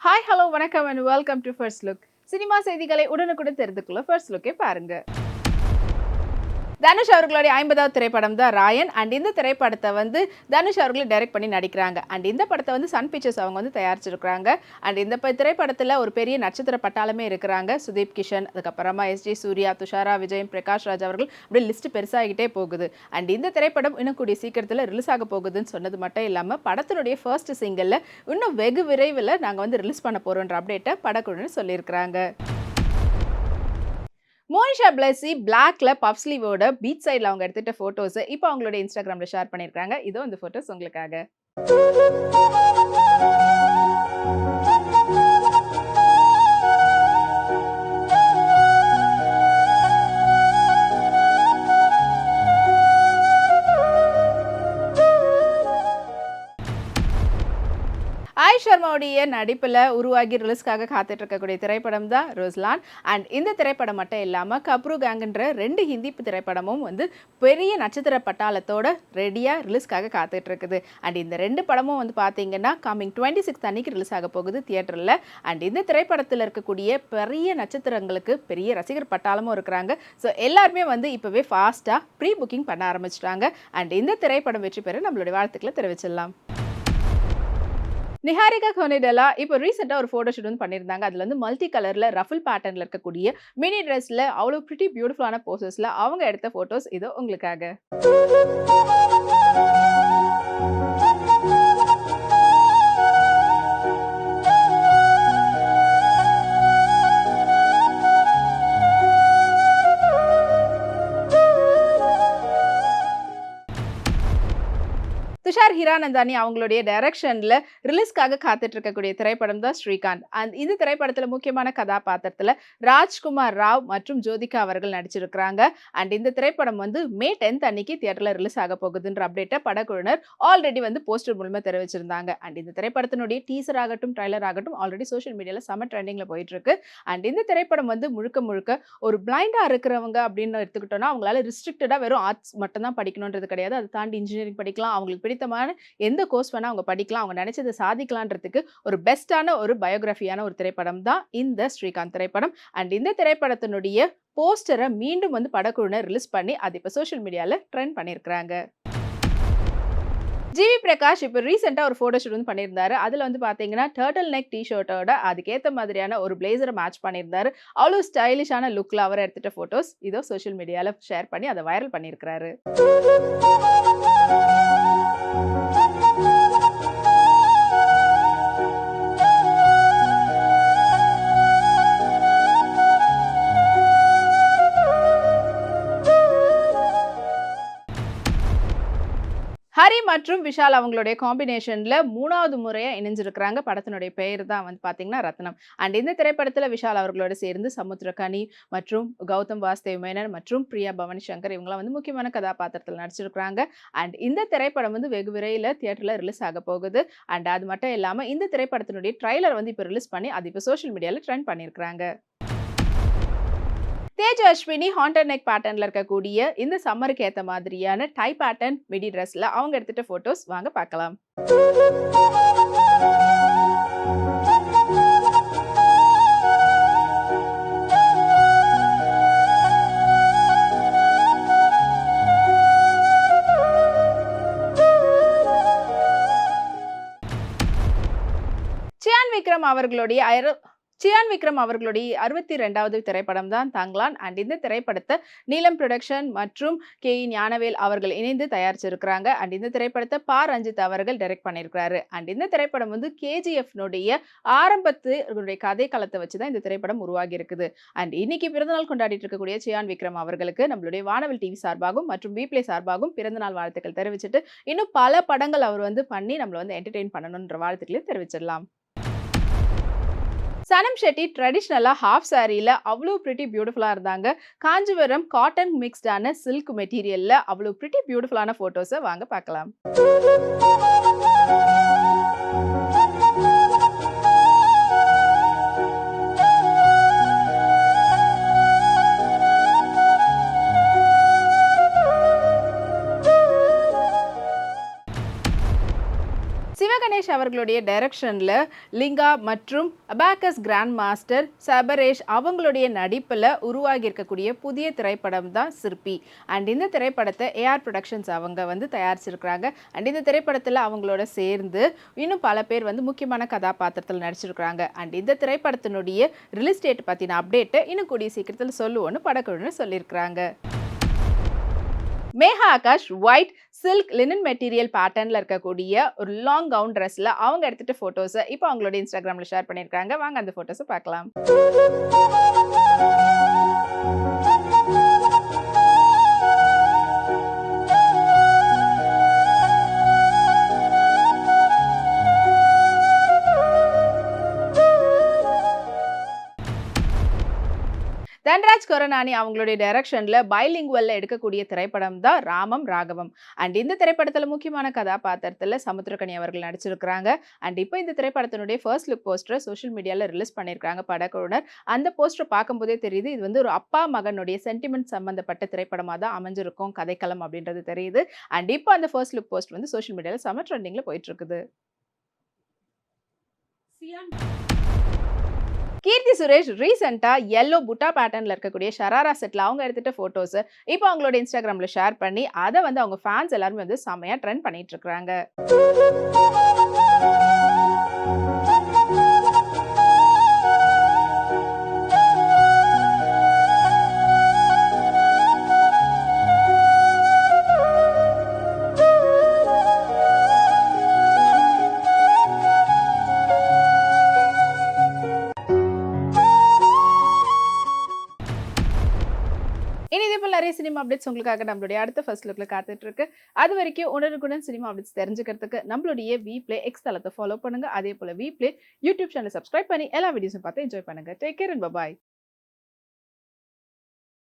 Hi hello வணக்கம் and welcome to first look. Cinema செய்திகளை உடனுக்குடன் தெரிந்துக்கொள்ள ஃபர்ஸ்ட் லுக்கை பாருங்க. தனுஷ் அவர்களுடைய 50வது திரைப்படம் தான் ராயன். அண்ட் இந்த திரைப்படத்தை வந்து தனுஷ் அவர்கள் டைரக்ட் பண்ணி நடிக்கிறாங்க. அண்ட் இந்த படத்தை வந்து சன் பிக்சர்ஸ் அவங்க வந்து தயாரிச்சிருக்கிறாங்க. அண்ட் இந்த திரைப்படத்தில் ஒரு பெரிய நட்சத்திர பட்டாளமே இருக்கிறாங்க. சுதீப் கிஷன், அதுக்கப்புறமா எஸ்ஜே சூர்யா, துஷாரா விஜயன், பிரகாஷ் ராஜ் அவர்கள் அப்படி லிஸ்ட் பெருசாகிட்டே போகுது. அண்ட் இந்த திரைப்படம் இன்னும் கூடிய சீக்கிரத்தில் ரிலீஸ் ஆக போகுதுன்னு சொன்னது மட்டும் இல்லாமல் படத்தினுடைய ஃபர்ஸ்ட் சிங்கிளில் இன்னும் வெகு விரைவில் நாங்கள் வந்து ரிலீஸ் பண்ண போகிறோன்ற அப்டேட்டை படக்குழுன்னு சொல்லியிருக்கிறாங்க. மோனிஷா பிளஸி பிளாக்ல பஃப் ஸ்லீவோட பீச் சைடில் அவங்க எடுத்துட்ட ஃபோட்டோஸ் இப்போ அவங்களோட இன்ஸ்டாகிராமில் ஷேர் பண்ணியிருக்காங்க. இதோ இந்த ஃபோட்டோஸ் உங்களுக்காக. ஆய் சர்மாவுடைய நடிப்பில் உருவாகி ரிலீஸ்க்காக காத்துட்டு இருக்கக்கூடிய திரைப்படம் தான் ருஸ்லான். அண்ட் இந்த திரைப்படம் மட்டும் இல்லாமல் கப்ரு கேங்குன்ற 2 ஹிந்தி திரைப்படமும் வந்து பெரிய நட்சத்திர பட்டாளத்தோட ரெடியாக ரிலீஸ்க்காக காத்துட்டு இருக்குது. அண்ட் இந்த 2 படமும் வந்து பார்த்தீங்கன்னா கம்மிங் 26 அன்னைக்கு ரிலீஸ் ஆக போகுது தியேட்டரில். அண்ட் இந்த திரைப்படத்தில் இருக்கக்கூடிய பெரிய நட்சத்திரங்களுக்கு பெரிய ரசிகர் பட்டாளமும் இருக்கிறாங்க. ஸோ எல்லாருமே வந்து இப்போவே ஃபாஸ்ட்டாக ப்ரீ புக்கிங் பண்ண ஆரம்பிச்சிட்டாங்க. அண்ட் இந்த திரைப்படம் வெற்றி பெற நம்மளுடைய வாழ்த்துக்களை தெரிவிச்சிடலாம். நிஹாரிகா கொனிடெலா இப்போ ரீசெண்டாக ஒரு ஃபோட்டோ ஷூட் வந்து பண்ணியிருந்தாங்க. அதில் வந்து மல்டி கலரில் ரஃபிள் பேட்டர்னில் இருக்கக்கூடிய மினி ட்ரெஸ்ஸில் அவ்வளோ பிரிட்டி பியூட்டிஃபுல்லான போசஸில் அவங்க எடுத்த ஃபோட்டோஸ் இதோ உங்களுக்காக. துஷார் ஹிரானந்தானி அவங்களுடைய டைரக்ஷனில் ரிலீஸ்க்காக காத்துட்டு இருக்கக்கூடிய திரைப்படம் தான் ஸ்ரீகாந்த். அண்ட் இந்த திரைப்படத்தில் முக்கியமான கதாபாத்திரத்தில் ராஜ்குமார் ராவ் மற்றும் ஜோதிகா அவர்கள் நடிச்சிருக்கிறாங்க. அண்ட் இந்த திரைப்படம் வந்து மே 10 அன்னைக்கு தியேட்டரில் ரிலீஸ் ஆக போகுதுன்ற அப்டேட்டை படக்குழுவினர் ஆல்ரெடி வந்து போஸ்டர் மூலமாக தெரிவிச்சிருந்தாங்க. அண்ட் இந்த திரைப்படத்தினுடைய டீசர் ஆகட்டும் ட்ரைலர் ஆகட்டும் ஆல்ரெடி சோஷியல் மீடியாவில் செம ட்ரெண்டிங்கில் போயிட்டு இருக்கு. அண்ட் இந்த திரைப்படம் வந்து முழுக்க ஒரு பிளைண்டாக இருக்கிறவங்க அப்படின்னு எடுத்துக்கிட்டோம்னா அவங்களால ரிஸ்ட்ரிக்டடாக வெறும் ஆர்ட்ஸ் மட்டும் தான் படிக்கணுன்றது கிடையாது. அதை தாண்டி இன்ஜினியரிங் படிக்கலாம், அவங்களுக்கு பிடித்தமான எந்த கோர்ஸ் வேணா அவங்க படிக்கலாம், அவங்க நினைச்சதை சாதிக்கலான்றதுக்கு ஒரு பெஸ்டான ஒரு பயோகிராஃபியான ஒரு திரைப்படம் தான் இந்த ஸ்ரீகாந்த் திரைப்படம். அண்ட் இந்த திரைப்படத்தினுடைய போஸ்டரை மீண்டும் வந்து படக்குழுவினர் ரிலீஸ் பண்ணி அது இப்போ சோஷியல் மீடியாவில் ட்ரெண்ட் பண்ணியிருக்கிறாங்க. ஜிவி பிரகாஷ் இப்போ ரீசெண்டாக ஒரு ஃபோட்டோ ஷூட் வந்து பண்ணியிருந்தாரு. அதில் வந்து பார்த்தீங்கன்னா டர்ட்டில் நெக் டிஷர்ட்டோட அதுக்கேற்ற மாதிரியான ஒரு பிளேசரை மேட்ச் பண்ணியிருந்தாரு. அவ்வளோ ஸ்டைலிஷான லுக்கில் அவர் எடுத்துகிட்ட ஃபோட்டோஸ் இதோ சோஷியல் மீடியாவில் ஷேர் பண்ணி அதை வைரல் பண்ணியிருக்கிறாரு. ஹரி மற்றும் விஷால் அவங்களுடைய காம்பினேஷன்ல 3வது முறையா இணைஞ்சிருக்கிறாங்க. படத்தினுடைய பெயர் தான் வந்து பாத்தீங்கன்னா ரத்னம். அண்ட் இந்த திரைப்படத்துல விஷால் அவர்களோட சேர்ந்து சமுத்திரகனி மற்றும் கௌதம் வாசுதேவ் மேனன் மற்றும் பிரியா பவானி சங்கர் இவங்களாம் வந்து முக்கியமான கதாபாத்திரத்தில் நடிச்சிருக்கிறாங்க. அண்ட் இந்த திரைப்படம் வந்து வெகு விரைவில் தியேட்டர்ல ரிலீஸ் ஆக போகுது. அண்ட் அது மட்டும் இல்லாம இந்த திரைப்படத்தினுடைய ட்ரைலர் வந்து இப்போ ரிலீஸ் பண்ணி அது இப்போ சோஷியல் மீடியாவில் ட்ரெண்ட் பண்ணியிருக்கிறாங்க. தேஜ் அஸ்வினி ஹாண்டட் நெக் பேட்டர்ன்ல இருக்கக்கூடிய இந்த சம்மருக்கு ஏற்ற மாதிரியான டை பேட்டர்ன் மிடி ட்ரெஸ்ல அவங்க எடுத்துட்ட போட்டோஸ் வாங்க பார்க்கலாம். சியான் விக்ரம் அவர்களுடைய 62வது திரைப்படம் தான் தங்கலான். அண்ட் இந்த திரைப்படத்தை நீலம் புரொடக்ஷன் மற்றும் கே ஞானவேல் அவர்கள் இணைந்து தயாரிச்சிருக்கிறாங்க. அண்ட் இந்த திரைப்படத்தை பா ரஞ்சித் அவர்கள் டைரக்ட் பண்ணியிருக்கிறாரு. அண்ட் இந்த திரைப்படம் வந்து கேஜிஎஃப்னுடைய ஆரம்பத்துடைய கதை களத்தை வச்சு தான் இந்த திரைப்படம் உருவாகி இருக்குது. அண்ட் இன்னைக்கு பிறந்தநாள் கொண்டாடிட்டு இருக்கக்கூடிய சியான் விக்ரம் அவர்களுக்கு நம்மளுடைய வானவில் டிவி சார்பாகவும் மற்றும் வீப்ளே சார்பாகவும் பிறந்தநாள் வாழ்த்துக்கள் தெரிவிச்சுட்டு இன்னும் பல படங்கள் அவர் வந்து பண்ணி நம்மளை வந்து என்டர்டெயின் பண்ணணுன்ற வாழ்த்துக்களை தெரிவிச்சிடலாம். சனம் ஷெட்டி ட்ரெடிஷ்னலாக ஹாஃப் சாரியில் அவ்வளோ பிரிட்டி பியூட்டிஃபுல்லாக இருந்தாங்க. காஞ்சிபுரம் காட்டன் மிக்ஸ்டான சில்க் மெட்டீரியலில் அவ்வளோ பிரிட்டி பியூட்டிஃபுல்லான ஃபோட்டோஸை வாங்க பார்க்கலாம். சிவகணேஷ் அவர்களுடைய டைரக்ஷன்ல லிங்கா மற்றும் அபாக்கஸ் கிராண்ட் மாஸ்டர் சபரேஷ் அவங்களுடைய நடிப்புல உருவாகி இருக்கக்கூடிய புதிய திரைப்படம் தான் சிற்பி. அண்ட் இந்த திரைப்படத்தை ஏஆர் ப்ரொடக்ஷன்ஸ் அவங்க வந்து தயாரிச்சிருக்கிறாங்க. அண்ட் இந்த திரைப்படத்துல அவங்களோட சேர்ந்து இன்னும் பல பேர் வந்து முக்கியமான கதாபாத்திரத்தில் நடிச்சிருக்கிறாங்க. அண்ட் இந்த திரைப்படத்தினுடைய ரிலீஸ் டேட் பத்தின அப்டேட்டை இன்னும் கூடிய சீக்கிரத்தில் சொல்லுவோன்னு படக்குழுவினர் சொல்லியிருக்கிறாங்க. Megha Akash white silk linen material பேட்டர்ன்ல இருக்கக்கூடிய ஒரு லாங் கவுன் ட்ரெஸ்ல அவங்க எடுத்துட்டு போட்டோஸை இப்போ அவங்களோட இன்ஸ்டாகிராம்ல ஷேர் பண்ணியிருக்காங்க. வாங்க அந்த போட்டோஸை பார்க்கலாம். தன்ராஜ் கொரநானி அவங்களுடைய டைரக்ஷன்ல பைலிங்குவல்ல எடுக்கக்கூடிய திரைப்படம் தான் ராமம் ராகவம். அண்ட் இந்த திரைப்படத்துல முக்கியமான கதாபாத்திரத்துல சமுத்திரகனி அவர்கள் நடிச்சிருக்கிறாங்க. அண்ட் இப்போ இந்த திரைப்படத்தினுடைய ஃபர்ஸ்ட் லுக் போஸ்டர் சோஷியல் மீடியால ரிலீஸ் பண்ணியிருக்காங்க படக்குழுவினர். அந்த போஸ்டர் பார்க்கும்போதே தெரியுது இது வந்து ஒரு அப்பா மகனுடைய சென்டிமெண்ட் சம்பந்தப்பட்ட திரைப்படமா தான் அமைஞ்சிருக்கும் கதைக்களம் அப்படின்றது தெரியுது. அண்ட் இப்போ அந்த ஃபர்ஸ்ட் லுக் போஸ்ட் வந்து சோஷியல் மீடியால செம ட்ரெண்டிங்ல போயிட்டு இருக்குது. கீர்த்தி சுரேஷ் ரீசெண்டா yellow புட்டா பேட்டர்ன்ல இருக்கக்கூடிய ஷராரா செட்ல அவங்க எடுத்துட்ட போட்டோஸ் இப்போ அவங்களோட இன்ஸ்டாகிராம்ல ஷேர் பண்ணி அதை வந்து அவங்க ஃபேன்ஸ் எல்லாருமே வந்து செமையா ட்ரெண்ட் பண்ணிட்டு இருக்காங்க. இனி இதே போல நிறைய சினிமா அப்டேட்ஸ் உங்களுக்காக நம்மளுடைய அடுத்த ஃபர்ஸ்ட் லுக்ல காத்துட்டு இருக்கு. அது வரைக்கும் உடனுக்குடன் சினிமா அப்டேட்ஸ் தெரிஞ்சுக்கிறதுக்கு நம்மளுடைய விப்ளே எக்ஸ் தளத்தை ஃபாலோ பண்ணுங்க. அதே போல விப்ளே யூடியூப் சேனல் சப்ஸ்கிரைப் பண்ணி எல்லா வீடியோஸும் பார்த்து என்ஜாய் பண்ணுங்க. Take care and by.